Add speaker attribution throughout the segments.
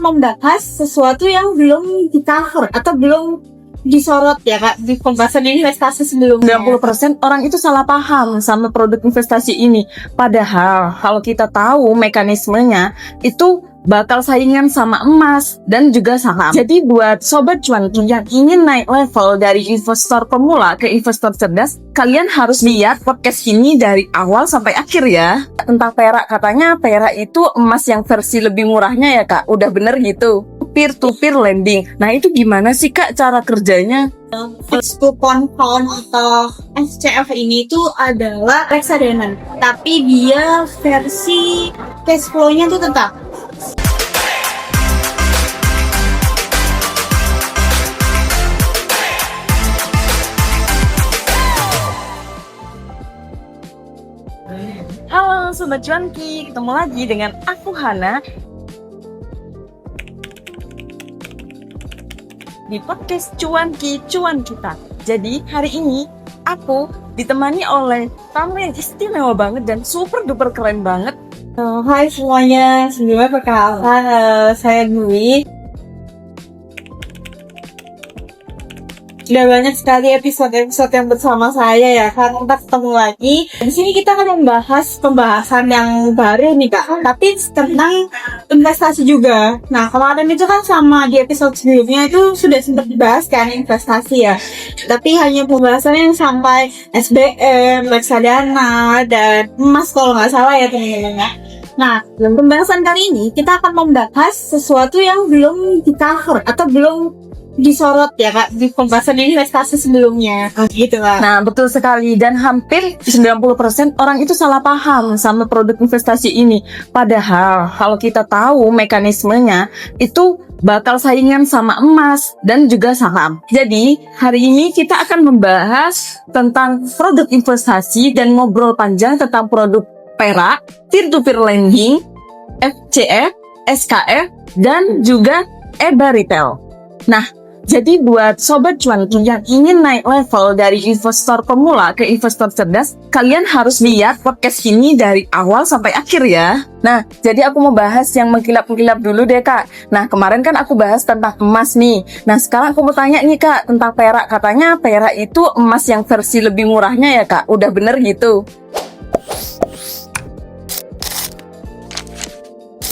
Speaker 1: membahas sesuatu yang belum di-cover atau belum disorot ya Kak di pembahasan investasi sebelumnya.
Speaker 2: 90% orang itu salah paham sama produk investasi ini. Padahal kalau kita tahu mekanismenya itu bakal saingan sama emas dan juga saham. Jadi buat sobat cuanki yang ingin naik level dari investor pemula ke investor cerdas, kalian harus lihat podcast ini dari awal sampai akhir ya. Tentang perak, katanya perak itu emas yang versi lebih murahnya ya Kak. Udah bener gitu. Peer-to-peer lending. Nah itu gimana sih Kak cara kerjanya?
Speaker 1: Fixed coupon bond atau FCF ini tuh adalah reksadana, tapi dia versi cash flow-nya tuh tetap.
Speaker 2: Halo Sobat Cuanki, ketemu lagi dengan aku Hana di podcast Cuanki Cuan Kita. Jadi hari ini aku ditemani oleh tamu yang istimewa banget dan super duper keren banget.
Speaker 1: Hai semuanya, sebelumnya perkenalkan saya Dwi. Sudah banyak sekali episode-episode yang bersama saya ya kan, kita ketemu lagi. Di sini kita akan membahas pembahasan yang baru nih Kak, tapi tentang investasi juga. Nah kemarin itu kan sama di episode sebelumnya itu sudah sempat dibahas kan investasi ya, tapi hanya pembahasannya yang sampai SBM, reksadana, dan emas kalau nggak salah ya teman-teman. Nah, dalam pembahasan kali ini kita akan membahas sesuatu yang belum di-cover atau belum disorot ya Kak di pembahasan investasi sebelumnya. Gitu lah.
Speaker 2: Nah betul sekali, dan hampir 90% orang itu salah paham sama produk investasi ini. Padahal kalau kita tahu mekanismenya itu bakal saingan sama emas dan juga saham. Jadi hari ini kita akan membahas tentang produk investasi dan ngobrol panjang tentang produk perak, peer-to-peer lending, FCF, SKF, dan juga EBA retail. Nah, jadi buat sobat cuanki yang ingin naik level dari investor pemula ke investor cerdas, kalian harus lihat podcast ini dari awal sampai akhir ya. Nah, jadi aku mau bahas yang mengkilap-mengkilap dulu deh Kak. Nah, kemarin kan aku bahas tentang emas nih. Nah, sekarang aku mau tanya nih Kak tentang perak. Katanya perak itu emas yang versi lebih murahnya ya Kak. Udah bener gitu?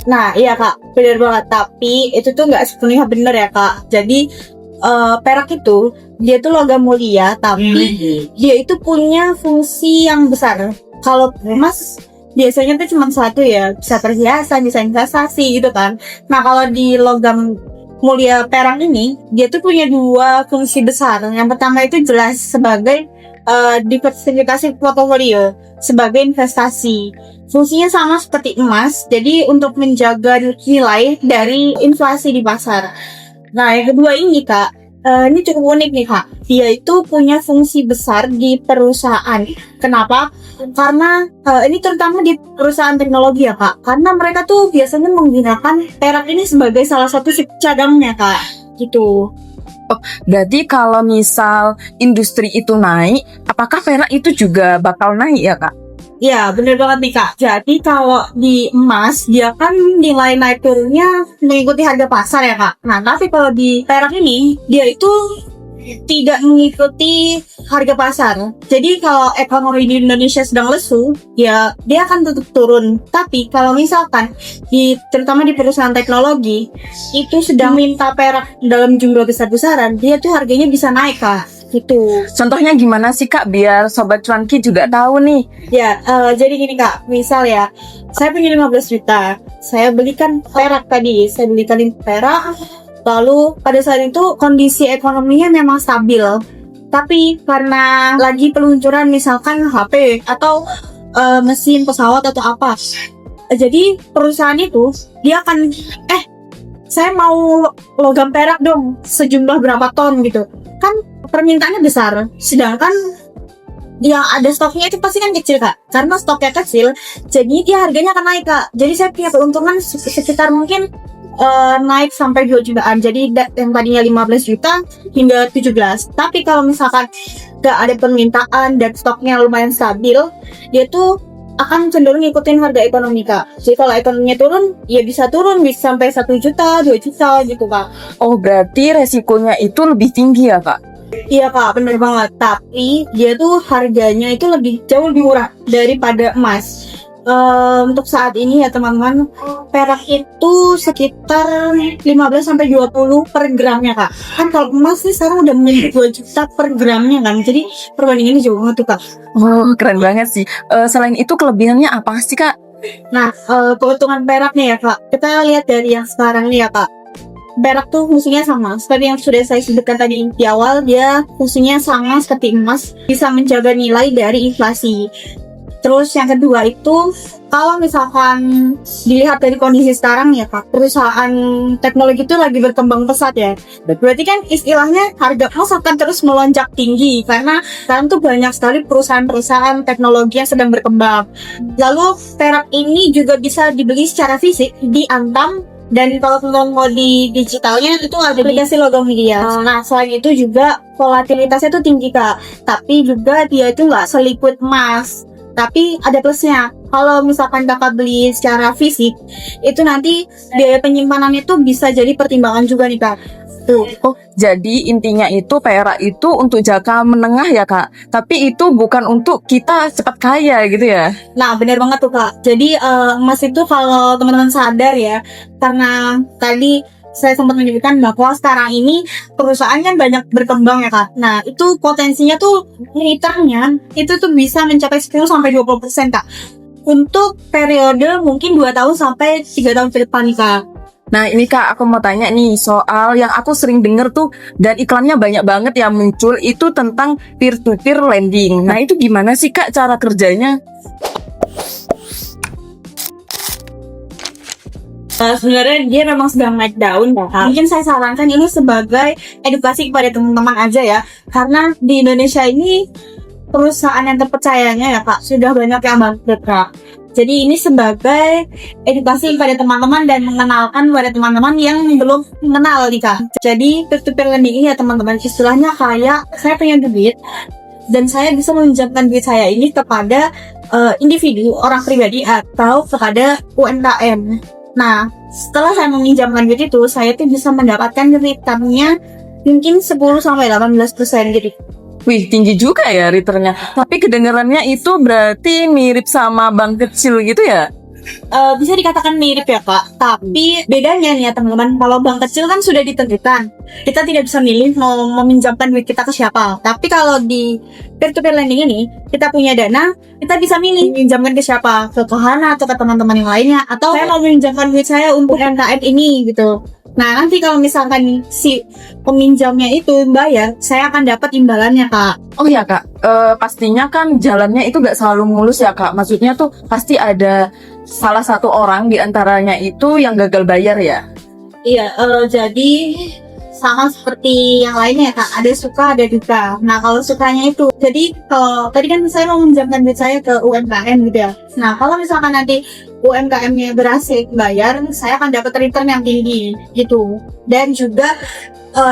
Speaker 1: Nah iya Kak, benar banget. Tapi itu tuh nggak sepenuhnya benar ya Kak. Jadi perak itu dia tuh logam mulia, tapi dia itu punya fungsi yang besar. Kalau emas biasanya tuh cuma satu ya, bisa perhiasan, bisa investasi gitu kan. Nah kalau di logam mulia perak ini, dia tuh punya dua fungsi besar. Yang pertama itu jelas sebagai diversifikasi portofolio, sebagai investasi. Fungsinya sama seperti emas, jadi untuk menjaga nilai dari inflasi di pasar. Nah, yang kedua ini Kak, ini cukup unik nih Kak. Dia itu punya fungsi besar di perusahaan. Kenapa? Karena ini terutama di perusahaan teknologi ya Kak. Karena mereka tuh biasanya menggunakan perak ini sebagai salah satu cadangnya Kak. Gitu.
Speaker 2: Oh, berarti kalau misal industri itu naik, apakah perak itu juga bakal naik ya Kak?
Speaker 1: Ya, bener banget nih Kak. Jadi kalau di emas, dia kan nilai naik turunnya mengikuti harga pasar ya Kak. Nah, tapi kalau di perak ini, dia itu tidak mengikuti harga pasar. Jadi kalau ekonomi di Indonesia sedang lesu, ya dia akan tetap turun. Tapi kalau misalkan terutama di perusahaan teknologi itu sedang minta perak dalam jumlah besar-besaran, dia tuh harganya bisa naik Kak. Gitu.
Speaker 2: Contohnya gimana sih Kak biar sobat cuanki juga tahu nih?
Speaker 1: Ya, jadi gini Kak, misal ya, saya punya 15 juta, saya belikan perak tadi, saya belikan perak, lalu pada saat itu kondisi ekonominya memang stabil, tapi karena lagi peluncuran misalkan HP atau mesin pesawat atau apa, jadi perusahaan itu dia akan, saya mau logam perak dong, sejumlah berapa ton gitu, kan permintaannya besar, sedangkan yang ada stoknya itu pasti kan kecil Kak, karena stoknya kecil, jadi dia harganya akan naik Kak. Jadi saya punya keuntungan sekitar mungkin naik sampai 2 jutaan. Jadi yang tadinya 15 juta hingga 17. Tapi kalau misalkan gak ada permintaan dan stoknya lumayan stabil, dia tuh akan cenderung ngikutin harga ekonomi kak. Jadi kalau ekonominya turun, ya bisa turun bisa sampai 1 juta, 2 juta gitu kak.
Speaker 2: Oh, berarti resikonya itu lebih tinggi ya, Kak?
Speaker 1: Iya kak, bener banget. Tapi dia tuh harganya itu jauh lebih murah daripada emas. Untuk saat ini ya teman-teman, perak itu sekitar 15-20 per gramnya kak. Kan kalau emas nih sekarang udah menjadi 2 juta per gramnya kan. Jadi perbandingannya jauh banget tuh kak.
Speaker 2: Oh, keren banget sih. Selain itu kelebihannya apa sih, Kak?
Speaker 1: Nah, keuntungan peraknya ya kak. Kita lihat dari yang sekarang nih ya kak. Perak tuh fungsinya sama seperti yang sudah saya sebutkan tadi di awal, dia fungsinya sama seperti emas, bisa menjaga nilai dari inflasi. Terus yang kedua itu, kalau misalkan dilihat dari kondisi sekarang ya kak, perusahaan teknologi itu lagi berkembang pesat ya. Berarti kan istilahnya harga emas akan terus melonjak tinggi karena sekarang tuh banyak sekali perusahaan-perusahaan teknologi yang sedang berkembang. Lalu perak ini juga bisa dibeli secara fisik di Antam, dan kalau teman mau di digitalnya itu ada aplikasi logam Hias. Nah selain itu juga volatilitasnya tuh tinggi kak, tapi juga dia itu nggak seliquid emas. Tapi ada plusnya, kalau misalkan kakak beli secara fisik, itu nanti biaya penyimpanannya itu bisa jadi pertimbangan juga nih kak. Tuh.
Speaker 2: Oh, jadi intinya itu perak itu untuk jangka menengah ya, Kak? Tapi itu bukan untuk kita cepat kaya gitu ya?
Speaker 1: Nah benar banget tuh kak. Jadi emas itu kalau teman-teman sadar ya, karena tadi saya sempat menyebutkan bahwa sekarang ini perusahaan kan banyak berkembang ya kak. Nah itu potensinya tuh returnnya itu tuh bisa mencapai 10-20% kak. Untuk periode mungkin 2 tahun sampai 3 tahun ke depan nih kak.
Speaker 2: Nah ini Kak, aku mau tanya nih soal yang aku sering denger tuh dan iklannya banyak banget yang muncul itu tentang peer-to-peer lending. Nah itu gimana sih Kak cara kerjanya?
Speaker 1: Sebenarnya dia memang sedang naik daun ya. Mungkin saya sarankan ini sebagai edukasi kepada teman-teman aja ya. Karena di Indonesia ini perusahaan yang terpercayanya ya kak sudah banyak yang bangkrut kak. Jadi ini sebagai edukasi kepada teman-teman dan mengenalkan kepada teman-teman yang belum mengenal nih kak. Jadi peer-to-peer lending ini ya teman-teman, istilahnya kayak saya punya duit dan saya bisa meminjamkan duit saya ini kepada individu, orang pribadi atau kepada UMKM. Nah, setelah saya meminjamkan duit itu, saya tuh bisa mendapatkan returnnya mungkin 10-18% gitu.
Speaker 2: Wih, tinggi juga ya returnnya. Tapi kedengarannya itu berarti mirip sama bank kecil gitu ya?
Speaker 1: Bisa dikatakan mirip ya kak, tapi bedanya nih ya teman-teman, kalau bank kecil kan sudah ditentukan, kita tidak bisa milih mau meminjamkan duit kita ke siapa. Tapi kalau di peer-to-peer lending ini, kita punya dana, kita bisa milih meminjamkan ke siapa, ke Kohana atau ke teman-teman yang lainnya, atau saya mau meminjamkan duit saya untuk UMKM ini gitu. Nah nanti kalau misalkan si peminjamnya itu bayar, saya akan dapat imbalannya kak.
Speaker 2: Oh iya Kak, pastinya kan jalannya itu gak selalu mulus ya Kak. Maksudnya tuh pasti ada salah satu orang di antaranya itu yang gagal bayar ya?
Speaker 1: Iya, jadi sama seperti yang lainnya ya kak, ada suka ada duka. Nah kalau sukanya itu, jadi kalau tadi kan saya mau meminjamkan duit saya ke UMKM gitu ya. Nah kalau misalkan nanti UMKM-nya berhasil bayar, saya akan dapat return yang tinggi gitu. Dan juga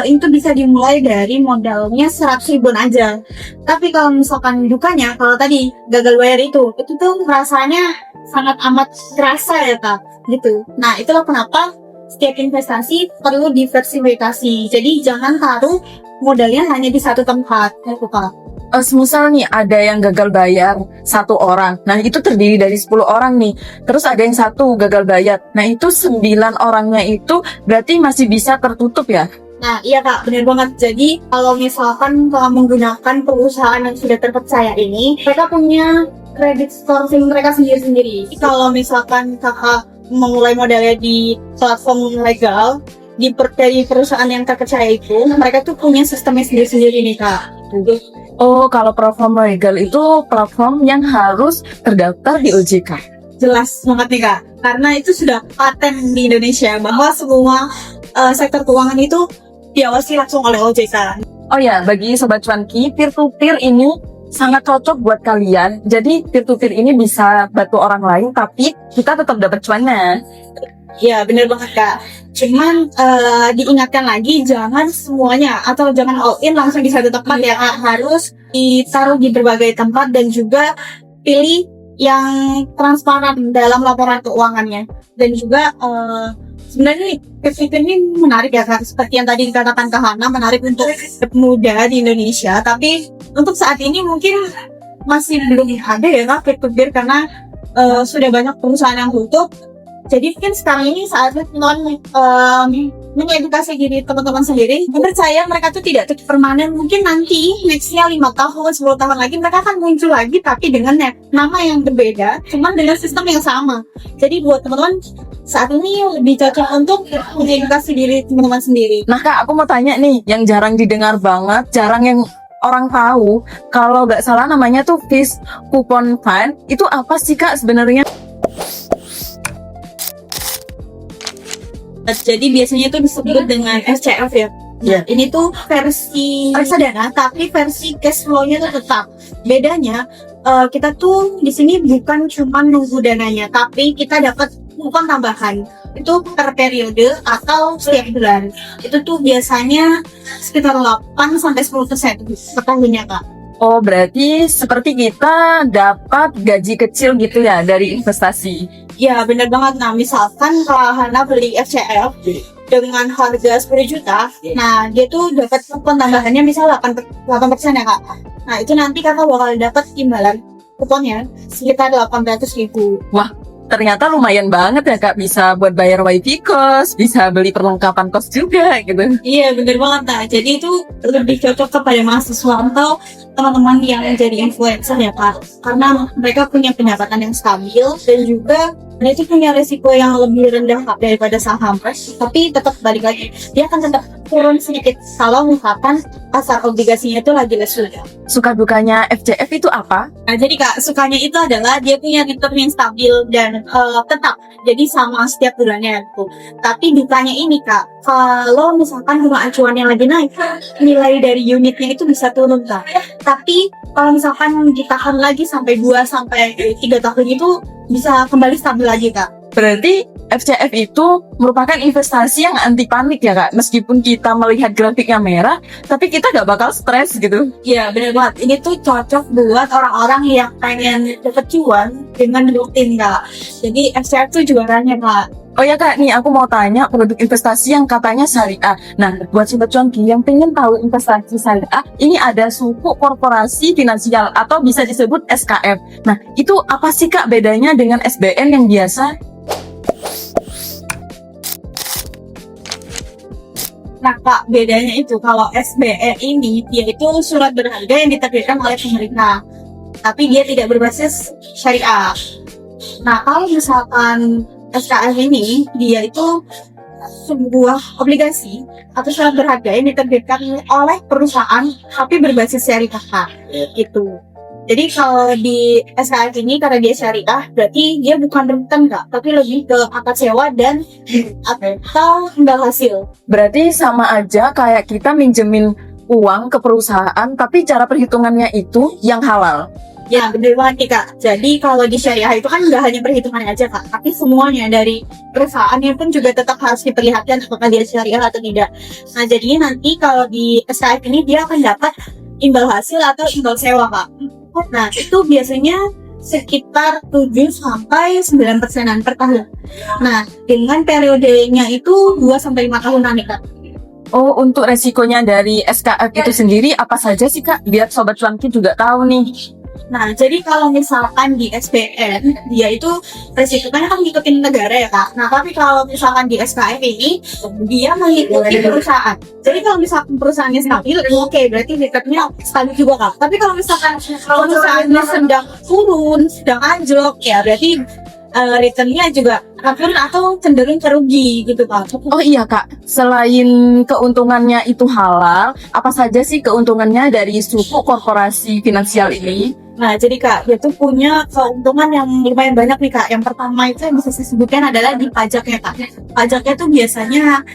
Speaker 1: itu bisa dimulai dari modalnya 100.000 aja. Tapi kalau misalkan dukanya, kalau tadi gagal bayar itu tuh rasanya sangat amat kerasa ya kak gitu. Nah itulah kenapa setiap investasi perlu diversifikasi. Jadi jangan taruh modalnya hanya di satu tempat gitu kak.
Speaker 2: Semisal nih ada yang gagal bayar 1 orang, nah itu terdiri dari 10 orang nih. Terus ada yang 1 gagal bayar, nah itu 9 orangnya itu berarti masih bisa tertutup ya?
Speaker 1: Nah iya kak, benar banget. Jadi kalau misalkan kalau menggunakan perusahaan yang sudah terpercaya ini, mereka punya credit scoring mereka sendiri-sendiri. Kalau misalkan kakak memulai modalnya di platform legal, dari perusahaan yang terpercaya itu, mereka tuh punya sistemnya sendiri-sendiri nih kak.
Speaker 2: Oh, kalau platform legal itu platform yang harus terdaftar di OJK.
Speaker 1: Jelas banget nih kak, karena itu sudah paten di Indonesia bahwa semua sektor keuangan itu diawasi langsung oleh OJK.
Speaker 2: Oh ya, bagi Sobat Cuanki, peer-to-peer ini sangat cocok buat kalian. Jadi peer-to-peer ini bisa bantu orang lain, tapi kita tetap dapat cuannya.
Speaker 1: Ya bener banget kak. Cuman diingatkan lagi jangan semuanya atau jangan all in langsung di satu tempat ya kak. Harus ditaruh di berbagai tempat dan juga pilih yang transparan dalam laporan keuangannya. Dan juga sebenarnya nih, Pivot ini menarik ya Kak, seperti yang tadi dikatakan Kak Hana, menarik untuk muda di Indonesia. Tapi untuk saat ini mungkin masih belum ada ya Kak peer-to-peer, karena sudah banyak perusahaan yang tutup. Jadi mungkin sekarang ini saatnya teman-teman mengedukasi diri teman-teman sendiri. Menurut saya mereka tuh tidak permanen. Mungkin nanti nextnya 5 tahun, 10 tahun lagi mereka akan muncul lagi, tapi dengan nama yang berbeda, cuman dengan sistem yang sama. Jadi buat teman-teman saat ini lebih cocok untuk mengedukasi diri teman-teman sendiri.
Speaker 2: Nah Kak, aku mau tanya nih, yang jarang didengar banget, jarang yang orang tahu, kalau nggak salah namanya tuh Fish Coupon Fund. Itu apa sih Kak sebenarnya?
Speaker 1: Jadi biasanya itu disebut dengan SCF ya.
Speaker 2: Iya.
Speaker 1: Ini tuh versi reksadana, tapi versi cash flow-nya tuh tetap. Bedanya kita tuh di sini bukan cuma nunggu dananya, tapi kita dapat kupon tambahan. Itu per periode atau setiap bulan. Itu tuh biasanya sekitar 8-10% per tahunnya Kak.
Speaker 2: Oh, berarti seperti kita dapat gaji kecil gitu ya dari investasi.
Speaker 1: Ya benar banget. Nah misalkan kalau Hana beli FCF dengan harga 10 juta, nah dia tuh dapat kupon tambahannya misal 8% ya Kak. Nah itu nanti kakak bakal dapat imbalan kuponnya sekitar 800.000.
Speaker 2: Wah, ternyata lumayan banget ya Kak, bisa buat bayar wifi kos, bisa beli perlengkapan kos juga gitu.
Speaker 1: Iya benar banget. Nah jadi itu lebih cocok kepada mahasiswa atau teman-teman yang menjadi influencer ya Kak, karena mereka punya pendapatan yang stabil dan juga itu punya resiko yang lebih rendah Kak daripada saham, tapi tetap balik lagi dia akan tetap turun sedikit kalau misalkan pasar obligasinya itu lagi lesu.
Speaker 2: Suka dukanya FCF itu apa?
Speaker 1: Nah jadi Kak, sukanya itu adalah dia punya return yang stabil dan tetap jadi sama setiap bulannya gitu. Tapi dukanya ini Kak, kalau misalkan bunga acuan yang lagi naik, nilai dari unitnya itu bisa turun Kak. Tapi kalau misalkan ditahan lagi sampai 2-3 tahun itu bisa kembali stabil lagi Kak.
Speaker 2: Berarti FCF itu merupakan investasi yang anti panik ya Kak. Meskipun kita melihat grafiknya merah, tapi kita gak bakal stres gitu.
Speaker 1: Iya benar banget. Ini tuh cocok buat orang-orang yang pengen dapet cuan dengan rutin Kak. Jadi FCF tuh juaranya Kak.
Speaker 2: Oh ya Kak, nih aku mau tanya produk investasi yang katanya syariah. Nah, buat sobat cuanki yang pengen tahu investasi syariah, ini ada suku korporasi finansial atau bisa disebut SKF. Nah, itu apa sih Kak bedanya dengan SBN yang biasa?
Speaker 1: Nah Kak, bedanya itu kalau SBN ini dia itu surat berharga yang diterbitkan oleh pemerintah, tapi dia tidak berbasis syariah. Nah kalau misalkan SKF ini dia itu sebuah obligasi atau surat berharga yang diterbitkan oleh perusahaan tapi berbasis syariah Kak. Gitu. Jadi kalau di SKF ini karena dia syariah, berarti dia bukan rentan Kak, tapi lebih ke akad sewa dan atau imbal hasil.
Speaker 2: Berarti sama aja kayak kita minjemin uang ke perusahaan, tapi cara perhitungannya itu yang halal.
Speaker 1: Ya bener banget nih Kak. Jadi kalau di syariah itu kan nggak hanya perhitungannya aja Kak, tapi semuanya dari perusahaannya pun juga tetap harus diperlihatkan apakah dia syariah atau tidak. Nah jadinya nanti kalau di SKF ini dia akan dapat imbal hasil atau imbal sewa Kak. Nah itu biasanya sekitar 7-9% per tahun. Nah dengan periodenya itu 2-5 tahunan nih Kak.
Speaker 2: Oh, untuk resikonya dari SKF itu sendiri apa saja sih Kak? Biar sobat cuanki juga tahu nih.
Speaker 1: Nah, jadi kalau misalkan di SBN, dia itu resikonya kan ngikutin negara ya Kak. Nah, tapi kalau misalkan di SKF ini, dia mengikuti perusahaan. Jadi kalau misalkan perusahaannya stabil, oke, berarti returnnya stabil juga Kak. Tapi kalau misalkan perusahaannya sedang turun, sedang anjlok, ya berarti returnnya juga akan turun atau cenderung kerugi gitu Kak.
Speaker 2: Oh iya Kak, selain keuntungannya itu halal, apa saja sih keuntungannya dari suku korporasi finansial ini?
Speaker 1: Nah, jadi Kak, dia tuh punya keuntungan yang lumayan banyak nih Kak. Yang pertama itu yang bisa saya sebutkan adalah di pajaknya Kak. Pajaknya tuh biasanya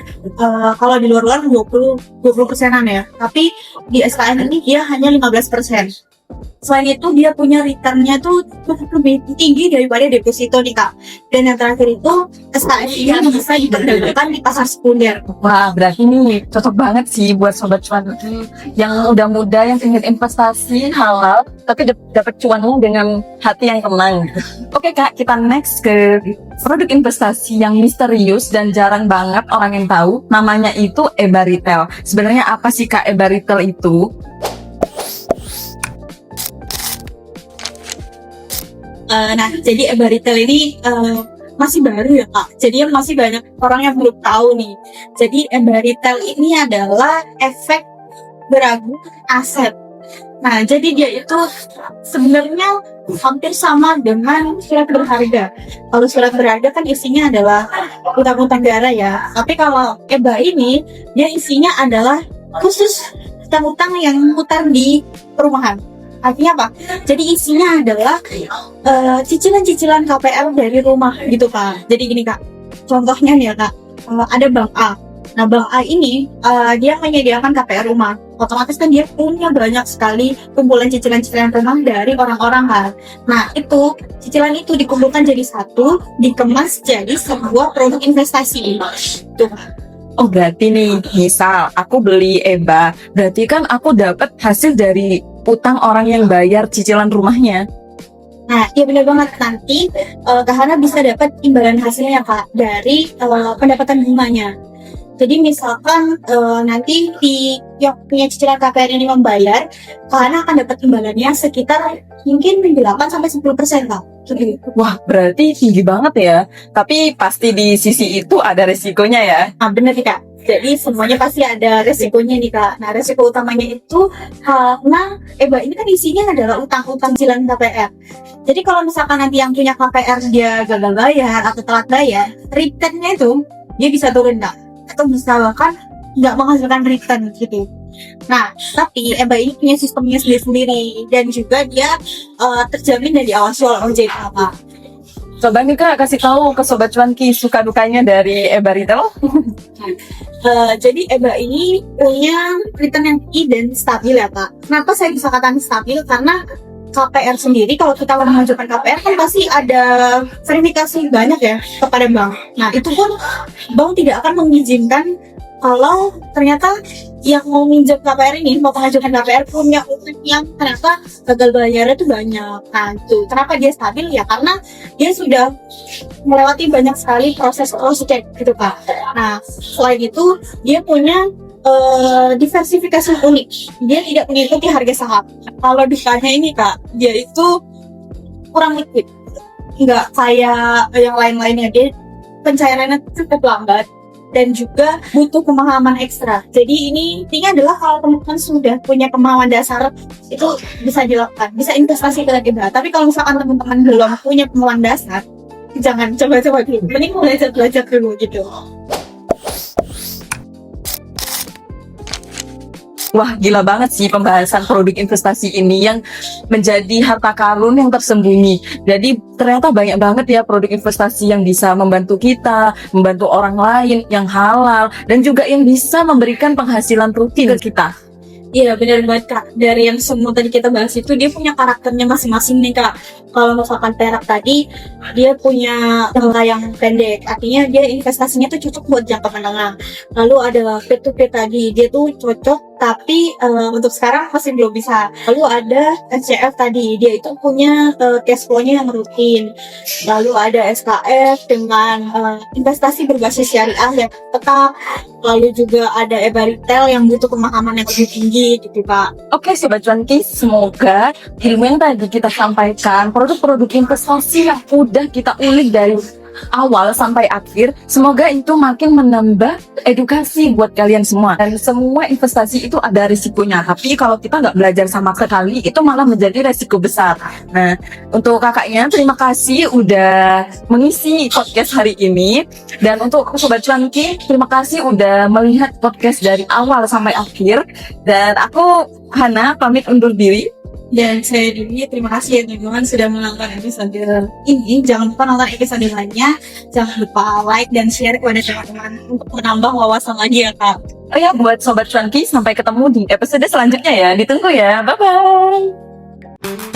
Speaker 1: kalau di luar-luar 20%-an ya. Tapi di SKN ini dia hanya 15%. Selain itu dia punya returnnya tuh lebih tinggi daripada deposito nih Kak. Dan yang terakhir itu SKS ini bisa diperdagangkan di pasar sekunder.
Speaker 2: Wah, berarti ini cocok banget sih buat sobat cuan yang udah muda yang ingin investasi halal tapi dapat cuannya dengan hati yang tenang. Oke Kak, kita next ke produk investasi yang misterius dan jarang banget orang yang tahu. Namanya itu EBA Retail. Sebenarnya apa sih Kak EBA Retail itu?
Speaker 1: Nah, jadi EBA Retail ini masih baru ya Kak. Jadi masih banyak orang yang belum tahu nih. Jadi EBA Retail ini adalah efek beragu aset. Nah, jadi dia itu sebenarnya hampir sama dengan surat berharga. Kalau surat berharga kan isinya adalah utang-utang negara ya. Tapi kalau EBA ini, dia isinya adalah khusus utang-utang yang putar di perumahan. Artinya apa? Jadi isinya adalah cicilan-cicilan KPR dari rumah gitu Kak. Jadi gini Kak, contohnya nih ya Kak, ada Bank A. Nah Bank A ini dia menyediakan KPR rumah. Otomatis kan dia punya banyak sekali kumpulan cicilan-cicilan rumah dari orang-orang kan. Nah itu cicilan itu dikumpulkan jadi satu, dikemas jadi sebuah produk investasi. Tuh.
Speaker 2: Oh berarti nih, misal aku beli EBA, berarti kan aku dapat hasil dari utang orang yang bayar cicilan rumahnya.
Speaker 1: Nah, iya benar banget. Nanti Kahana bisa dapat imbalan hasilnya Kak dari pendapatan bunganya. Jadi misalkan nanti yang punya cicilan KPR ini membayar, Kahana akan dapat imbalannya sekitar mungkin 8-10% Kak. Jadi,
Speaker 2: Wah, berarti tinggi banget ya. Tapi pasti di sisi itu ada resikonya ya.
Speaker 1: benar nih Kak. Jadi semuanya pasti ada resikonya nih Kak. Nah resiko utamanya itu karena EBA ini kan isinya adalah utang-utang cicilan KPR. Jadi kalau misalkan nanti yang punya KPR dia gagal bayar atau telat bayar, returnnya itu dia bisa turun Kak. Atau misalkan nggak menghasilkan return gitu. Nah, tapi EBA ini punya sistemnya sendiri-sendiri dan juga dia terjamin dan diawasi oleh OJK Kak.
Speaker 2: Coba nih Kak, kasih tahu ke Sobat Cuanki suka dukanya dari EBA Retail.
Speaker 1: Jadi EBA ini punya return yang tinggi dan stabil ya Kak. Kenapa saya bisa katakan stabil? Karena KPR sendiri, kalau kita mengajukan KPR kan pasti ada verifikasi banyak ya kepada bank. Nah itu pun bank tidak akan mengizinkan kalau ternyata yang mau minjem KPR ini, mau mengajukan KPR punya utang yang ternyata gagal bayarnya itu banyak. Nah itu kenapa dia stabil ya, karena dia sudah melewati banyak sekali proses cross check gitu Kak. Nah selain itu dia punya diversifikasi unik. Dia tidak mengikuti harga saham. Kalau dukanya ini Kak, dia itu kurang liquid. Nggak kayak yang lain-lainnya. Dia pencairannya cukup lambat dan juga butuh pemahaman ekstra. Jadi intinya adalah kalau teman-teman sudah punya pemahaman dasar, itu bisa dilakukan, bisa investasi ke EBA. Tapi kalau misalkan teman-teman belum punya pemahaman dasar, jangan coba-coba dulu. Mending belajar dulu gitu.
Speaker 2: Wah, gila banget sih pembahasan produk investasi ini yang menjadi harta karun yang tersembunyi. Jadi ternyata banyak banget ya produk investasi yang bisa membantu kita, membantu orang lain, yang halal, dan juga yang bisa memberikan penghasilan rutin ke kita.
Speaker 1: Iya benar banget Kak. Dari yang semua tadi kita bahas itu dia punya karakternya masing-masing nih Kak. Kalau misalkan perak tadi dia punya jangka yang pendek, artinya dia investasinya tuh cocok buat jangka menengah. Lalu ada P2P tadi, dia tuh cocok tapi untuk sekarang masih belum bisa. Lalu ada SCF tadi, dia itu punya cash flow-nya yang rutin. Lalu ada SKF dengan investasi berbasis syariah yang tetap. Lalu juga ada EBA Retail yang butuh pemahaman yang lebih tinggi gitu Pak.
Speaker 2: Oke Sobat Cuanki, semoga ilmu yang tadi kita sampaikan, produk-produk investasi yang udah kita ulik dari awal sampai akhir, semoga itu makin menambah edukasi buat kalian semua. Dan semua investasi itu ada risikonya, tapi kalau kita nggak belajar sama sekali, itu malah menjadi resiko besar. Nah, untuk kakaknya, terima kasih udah mengisi podcast hari ini. Dan untuk Sobat Cuanki, terima kasih udah melihat podcast dari awal sampai akhir. Dan aku, Hana, pamit undur diri.
Speaker 1: Dan saya Dwi, terima kasih ya teman-teman sudah menonton episode ini. Jangan lupa nonton episode lainnya. Jangan lupa like dan share kepada teman-teman untuk menambah wawasan lagi ya Kak.
Speaker 2: Oh ya, buat Sobat Cuanki, sampai ketemu di episode selanjutnya ya. Ditunggu ya. Bye-bye.
Speaker 1: ya.